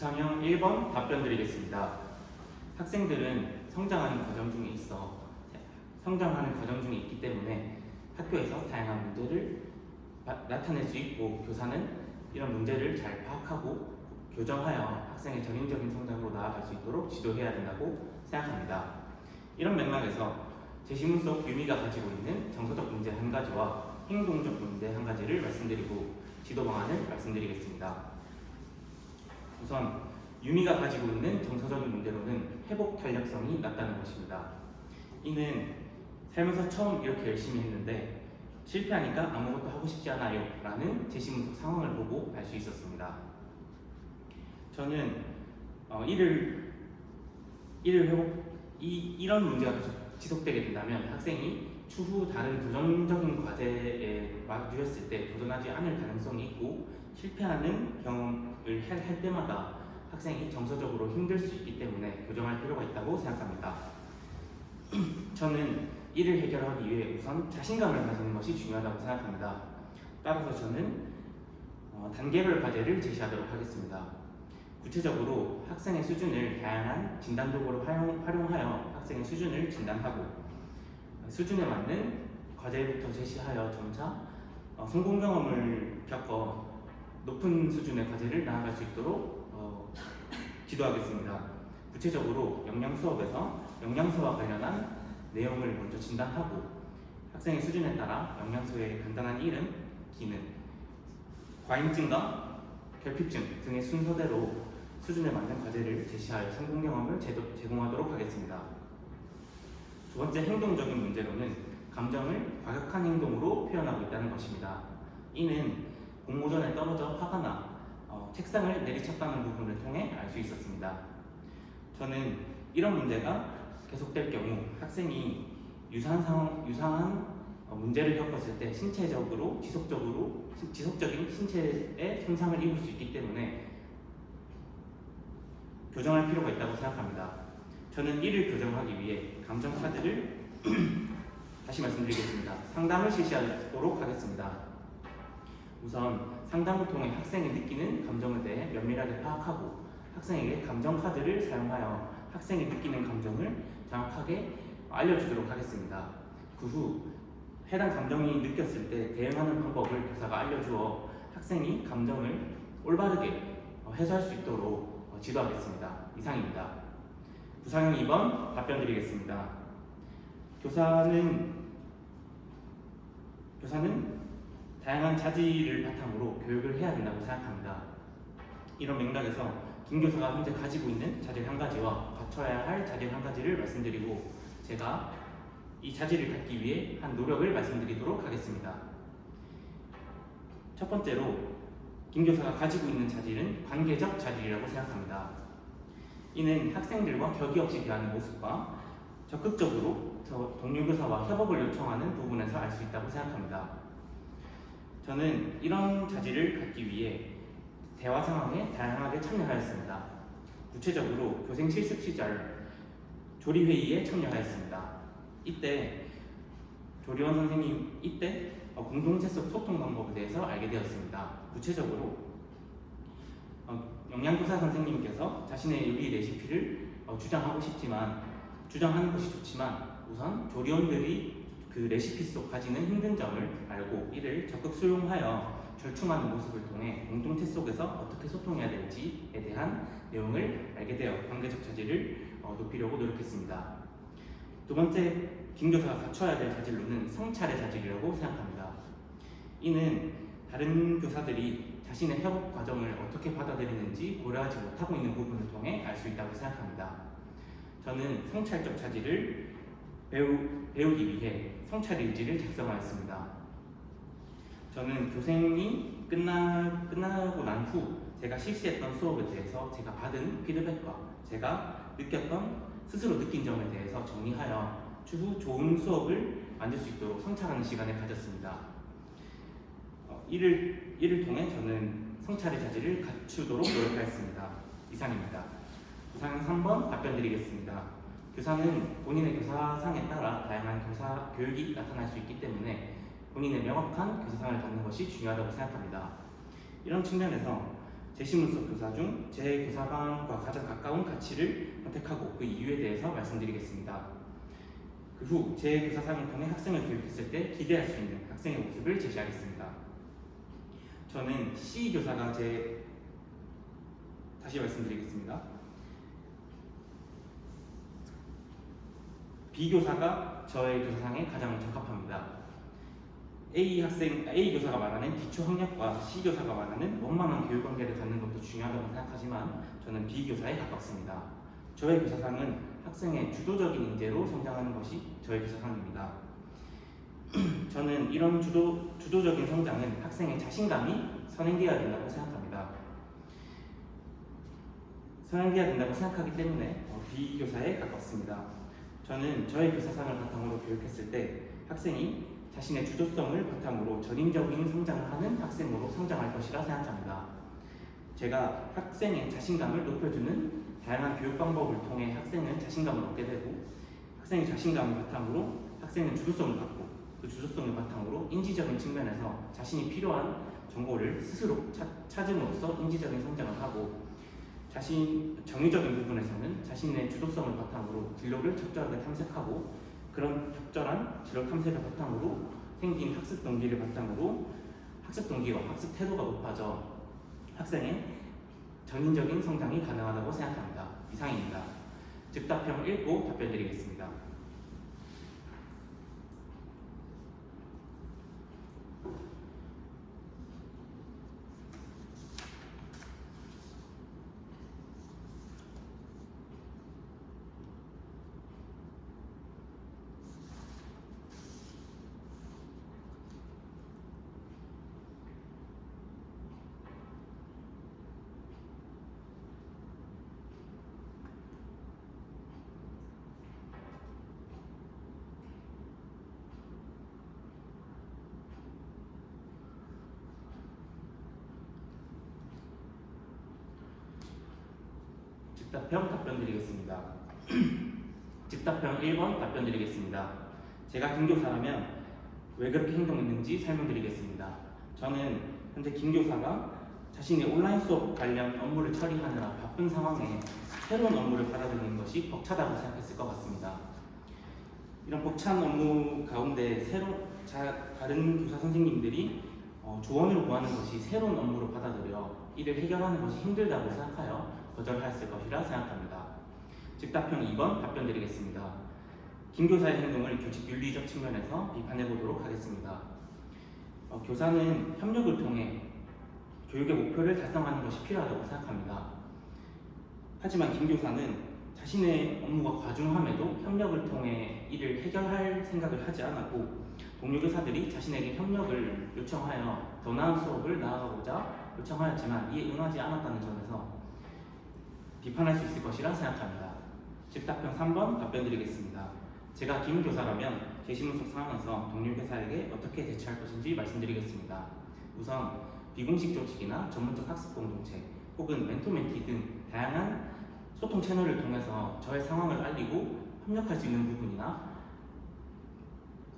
구상형 1번 답변 드리겠습니다. 학생들은 성장하는 과정 중에 있기 때문에 학교에서 다양한 문제를 나타낼 수 있고, 교사는 이런 문제를 잘 파악하고 교정하여 학생의 전인적인 성장으로 나아갈 수 있도록 지도해야 된다고 생각합니다. 이런 맥락에서 제시문 속 유미가 가지고 있는 정서적 문제 한 가지와 행동적 문제 한 가지를 말씀드리고 지도 방안을 말씀드리겠습니다. 우선 유미가 가지고 있는 정서적인 문제로는 회복 탄력성이 낮다는 것입니다. 이는 살면서 처음 이렇게 열심히 했는데 실패하니까 아무것도 하고 싶지 않아요 라는 제시문 속 상황을 보고 알 수 있었습니다. 저는 이런 문제가 계속 지속되게 된다면 학생이 추후 다른 도전적인 과제에 마주했을 때 도전하지 않을 가능성이 있고, 실패하는 경험을 할 때마다 학생이 정서적으로 힘들 수 있기 때문에 교정할 필요가 있다고 생각합니다. 저는 이를 해결하기 위해 우선 자신감을 가지는 것이 중요하다고 생각합니다. 따라서 저는 단계별 과제를 제시하도록 하겠습니다. 구체적으로 학생의 수준을 다양한 진단 도구로 활용하여 학생의 수준을 진단하고, 수준에 맞는 과제부터 제시하여 점차 성공 경험을 겪어 높은 수준의 과제를 나아갈 수 있도록 지도하겠습니다. 구체적으로 영양 수업에서 영양소와 관련한 내용을 먼저 진단하고, 학생의 수준에 따라 영양소의 간단한 이름, 기능, 과잉증과 결핍증 등의 순서대로 수준에 맞는 과제를 제시하여 성공 경험을 제공하도록 하겠습니다. 두 번째, 행동적인 문제로는 감정을 과격한 행동으로 표현하고 있다는 것입니다. 이는 공모전에 떨어져 화가 나 책상을 내리쳤다는 부분을 통해 알 수 있었습니다. 저는 이런 문제가 계속될 경우 학생이 유사한 문제를 겪었을 때 지속적인 신체에 손상을 입을 수 있기 때문에 교정할 필요가 있다고 생각합니다. 저는 이를 교정하기 위해 감정 카드를 다시 말씀드리겠습니다. 상담을 실시하도록 하겠습니다. 우선 상담을 통해 학생이 느끼는 감정에 대해 면밀하게 파악하고, 학생에게 감정 카드를 사용하여 학생이 느끼는 감정을 정확하게 알려주도록 하겠습니다. 그 후 해당 감정이 느꼈을 때 대응하는 방법을 교사가 알려주어 학생이 감정을 올바르게 해소할 수 있도록 지도하겠습니다. 이상입니다. 구상형 2번 답변 드리겠습니다. 교사는 다양한 자질을 바탕으로 교육을 해야 된다고 생각합니다. 이런 맥락에서 김 교사가 현재 가지고 있는 자질 한 가지와 갖춰야 할 자질 한 가지를 말씀드리고, 제가 이 자질을 갖기 위해 한 노력을 말씀드리도록 하겠습니다. 첫 번째로, 김 교사가 가지고 있는 자질은 관계적 자질이라고 생각합니다. 이는 학생들과 격이 없이 대하는 모습과 적극적으로 동료 교사와 협업을 요청하는 부분에서 알 수 있다고 생각합니다. 저는 이런 자질을 갖기 위해 대화 상황에 다양하게 참여하였습니다. 구체적으로 교생 실습 시절 조리회의에 참여하였습니다. 이때 조리원 선생님 공동체 속 소통 방법에 대해서 알게 되었습니다. 구체적으로 영양교사 선생님께서 자신의 요리 레시피를 주장하는 것이 좋지만, 우선 조리원들이 그 레시피 속 가지는 힘든 점을 알고 이를 적극 수용하여 절충하는 모습을 통해 공동체 속에서 어떻게 소통해야 될지에 대한 내용을 알게 되어 관계적 자질을 높이려고 노력했습니다. 두 번째, 김 교사가 갖춰야 될 자질로는 성찰의 자질이라고 생각합니다. 이는 다른 교사들이 자신의 협업 과정을 어떻게 받아들이는지 고려하지 못하고 있는 부분을 통해 알 수 있다고 생각합니다. 저는 성찰적 자질을 배우기 위해 성찰 일지를 작성하였습니다. 저는 교생이 끝나고 난 후 제가 실시했던 수업에 대해서 제가 받은 피드백과 제가 스스로 느낀 점에 대해서 정리하여 추후 좋은 수업을 만들 수 있도록 성찰하는 시간을 가졌습니다. 이를 통해 저는 성찰의 자질을 갖추도록 노력하였습니다. 이상입니다. 구상형 3번 답변 드리겠습니다. 교사는 본인의 교사상에 따라 다양한 교사 교육이 나타날 수 있기 때문에 본인의 명확한 교사상을 갖는 것이 중요하다고 생각합니다. 이런 측면에서 제시문 속 교사 중 제 교사관과 가장 가까운 가치를 선택하고 그 이유에 대해서 말씀드리겠습니다. 그 후 제 교사상을 통해 학생을 교육했을 때 기대할 수 있는 학생의 모습을 제시하겠습니다. 저는 C 교사가 다시 말씀드리겠습니다. B 교사가 저의 교사상에 가장 적합합니다. A 교사가 말하는 기초 학력과 C 교사가 말하는 원만한 교육 관계를 갖는 것도 중요하다고 생각하지만 저는 B 교사에 가깝습니다. 저의 교사상은 학생의 주도적인 인재로 성장하는 것이 저의 교사상입니다. 저는 이런 주도적인 성장은 학생의 자신감이 선행되어야 된다고 생각합니다. 선행되어야 된다고 생각하기 때문에 B 교사에 가깝습니다. 저는 저의 교사상을 바탕으로 교육했을 때 학생이 자신의 주도성을 바탕으로 전인적인 성장을 하는 학생으로 성장할 것이라 생각합니다. 제가 학생의 자신감을 높여주는 다양한 교육 방법을 통해 학생은 자신감을 얻게 되고 학생의 자신감을 바탕으로 학생은 주도성을 갖고 그 주도성을 바탕으로 인지적인 측면에서 자신이 필요한 정보를 스스로 찾음으로써 인지적인 성장을 하고 정의적인 부분에서는 자신의 주도성을 바탕으로 진로를 적절하게 탐색하고 그런 적절한 진로 탐색을 바탕으로 생긴 학습 동기를 바탕으로 학습 동기와 학습 태도가 높아져 학생의 전인적인 성장이 가능하다고 생각합니다. 이상입니다. 즉답형 읽고 답변 드리겠습니다. 즉답형 답변 드리겠습니다. 즉답형 1번 답변 드리겠습니다. 제가 김교사라면 왜 그렇게 행동했는지 설명드리겠습니다. 저는 현재 김교사가 자신의 온라인 수업 관련 업무를 처리하느라 바쁜 상황에 새로운 업무를 받아들이는 것이 벅차다고 생각했을 것 같습니다. 이런 벅찬 업무 가운데 다른 교사 선생님들이 조언을 구하는 것이 새로운 업무로 받아들여 이를 해결하는 것이 힘들다고 생각하여 거절하였을 것이라 생각합니다. 즉답형 2번 답변 드리겠습니다. 김 교사의 행동을 교직 윤리적 측면에서 비판해 보도록 하겠습니다. 교사는 협력을 통해 교육의 목표를 달성하는 것이 필요하다고 생각합니다. 하지만 김 교사는 자신의 업무가 과중함에도 협력을 통해 이를 해결할 생각을 하지 않았고 동료 교사들이 자신에게 협력을 요청하여 더 나은 수업을 나아가고자 요청하였지만 이에 응하지 않았다는 점에서 비판할 수 있을 것이라 생각합니다. 즉답형 3번 답변 드리겠습니다. 제가 김 교사라면 제시문 속 상황에서 동료 교사에게 어떻게 대처할 것인지 말씀드리겠습니다. 우선 비공식 조직이나 전문적 학습 공동체 혹은 멘토-멘티 등 다양한 소통 채널을 통해서 저의 상황을 알리고 협력할 수 있는 부분이나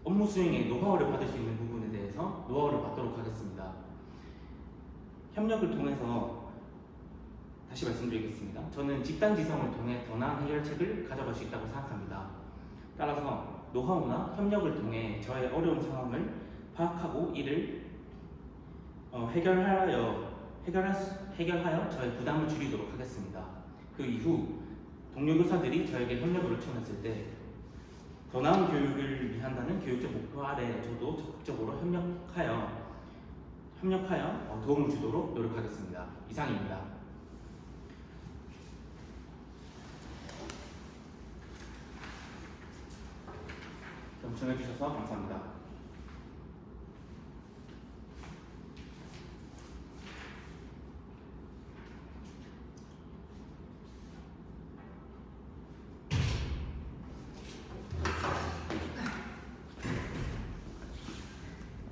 업무 수행에 노하우를 받을 수 있는 부분에 대해서 노하우를 받도록 하겠습니다. 협력을 통해서 다시 말씀드리겠습니다. 저는 집단지성을 통해 더 나은 해결책을 가져갈 수 있다고 생각합니다. 따라서 노하우나 협력을 통해 저의 어려운 상황을 파악하고 이를 해결하여 저의 부담을 줄이도록 하겠습니다. 그 이후 동료 교사들이 저에게 협력을 요청했을 때 더 나은 교육을 위한다는 교육적 목표 아래 저도 적극적으로 협력하여 도움을 주도록 노력하겠습니다. 이상입니다. 경청해 주셔서 감사합니다.